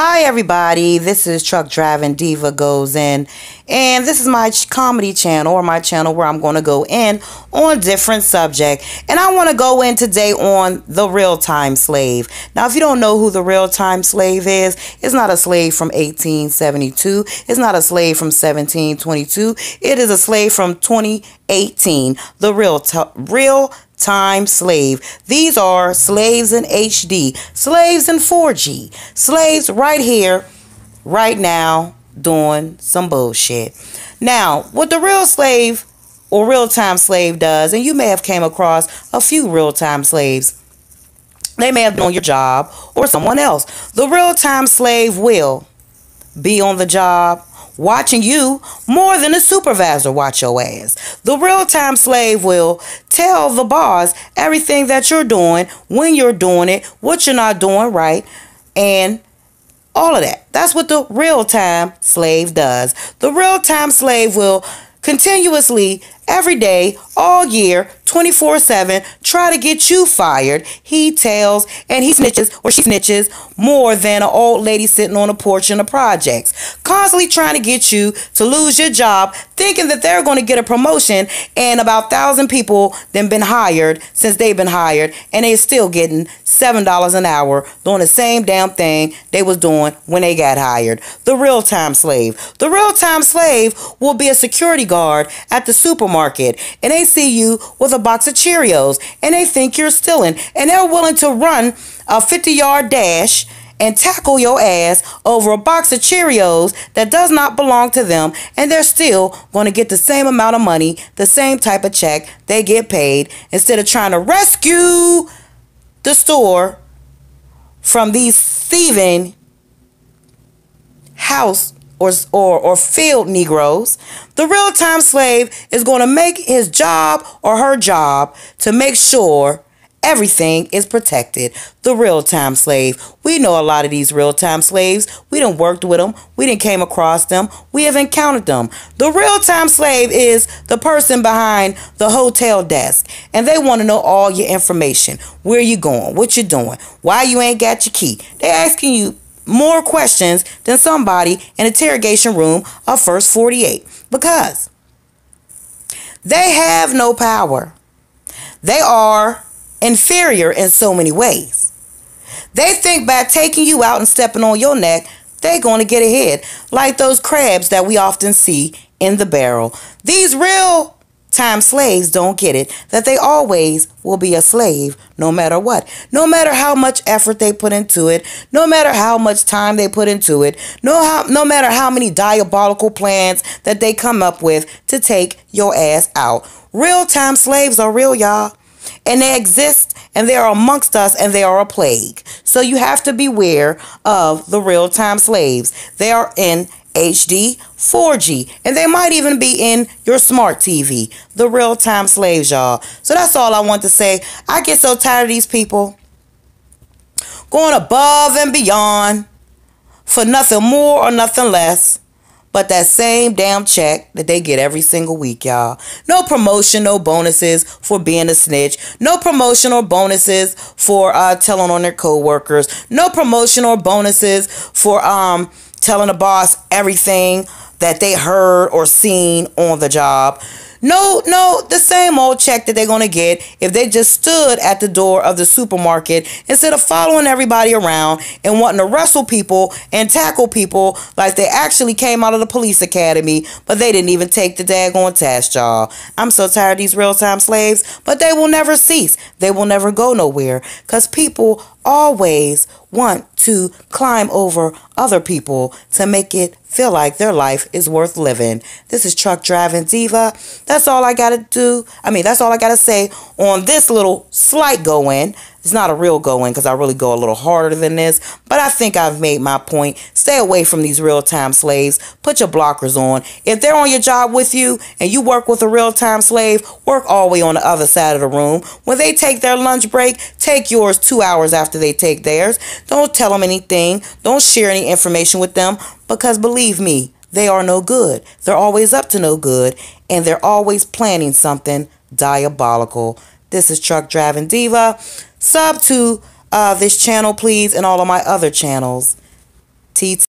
Hi everybody, this is Truck Driving Diva Goes In, and this is my comedy channel, or my channel where I'm going to go in on different subjects. And I want to go in today on the real-time slave. Now, if you don't know who the real-time slave is, it's not a slave from 1872. It's not a slave from 1722. It is a slave from 2018, the real-time slave. These are slaves in HD, slaves in 4G, slaves right here, right now, doing some bullshit. Now, what the real slave or real-time slave does, and you may have came across a few real-time slaves, they may have been on your job or someone else. The real-time slave will be on the job watching you more than a supervisor watch your ass. The real-time slave will tell the boss everything that you're doing, when you're doing it, what you're not doing right, and all of that. That's what the real-time slave does. The real-time slave will continuously, every day, all year, 24/7, try to get you fired. He tells and he snitches, or she snitches, more than an old lady sitting on a porch in the projects. Constantly trying to get you to lose your job, thinking that they're going to get a promotion, and about 1,000 people then been hired since they've been hired, and they're still getting $7 an hour doing the same damn thing they was doing when they got hired. The real-time slave. The real-time slave will be a security guard at the supermarket, and they see you with a box of Cheerios, and they think you're stealing, and they're willing to run a 50-yard dash and tackle your ass over a box of Cheerios that does not belong to them, and they're still going to get the same amount of money, the same type of check they get paid, instead of trying to rescue the store from these thieving house or field Negroes. The real-time slave is going to make his job or her job to make sure everything is protected. The real-time slave. We know a lot of these real-time slaves. We done worked with them. We done came across them. We have encountered them. The real-time slave is the person behind the hotel desk, and they want to know all your information. Where you going? What you doing? Why you ain't got your key? They asking you more questions than somebody in an interrogation room of First 48, because they have no power. They are inferior in so many ways. They think by taking you out and stepping on your neck, they're going to get ahead, like those crabs that we often see in the barrel. These real-time slaves don't get it, that they always will be a slave no matter what. No matter how much effort they put into it, no matter how much time they put into it, no matter how many diabolical plans that they come up with to take your ass out. Real-time slaves are real, y'all. And they exist, and they are amongst us, and they are a plague. So you have to beware of the real-time slaves. They are in HD, 4G, and they might even be in your smart TV. The real-time slaves, y'all. So that's all I want to say. I get so tired of these people going above and beyond for nothing more or nothing less but that same damn check that they get every single week, y'all. No promotion, no bonuses for being a snitch. No promotion or bonuses for telling on their co-workers. No promotion or bonuses for telling the boss everything that they heard or seen on the job. No, the same old check that they're going to get if they just stood at the door of the supermarket instead of following everybody around and wanting to wrestle people and tackle people like they actually came out of the police academy, but they didn't even take the daggone test, y'all. I'm so tired of these real-time slaves, but they will never cease. They will never go nowhere, because people always want to climb over other people to make it feel like their life is worth living. This is Truck Driving Diva. That's all I gotta do. That's all I gotta say on this little slight go-in. It's not a real go-in, because I really go a little harder than this, but I think I've made my point. Stay away from these real-time slaves. Put your blockers on. If they're on your job with you and you work with a real-time slave, work all the way on the other side of the room. When they take their lunch break, take yours 2 hours after they take theirs. Don't tell them anything. Don't share any information with them, because believe me, they are no good. They're always up to no good, and they're always planning something diabolical. This is Truck Driving Diva. Sub to this channel, please, and all of my other channels. TT.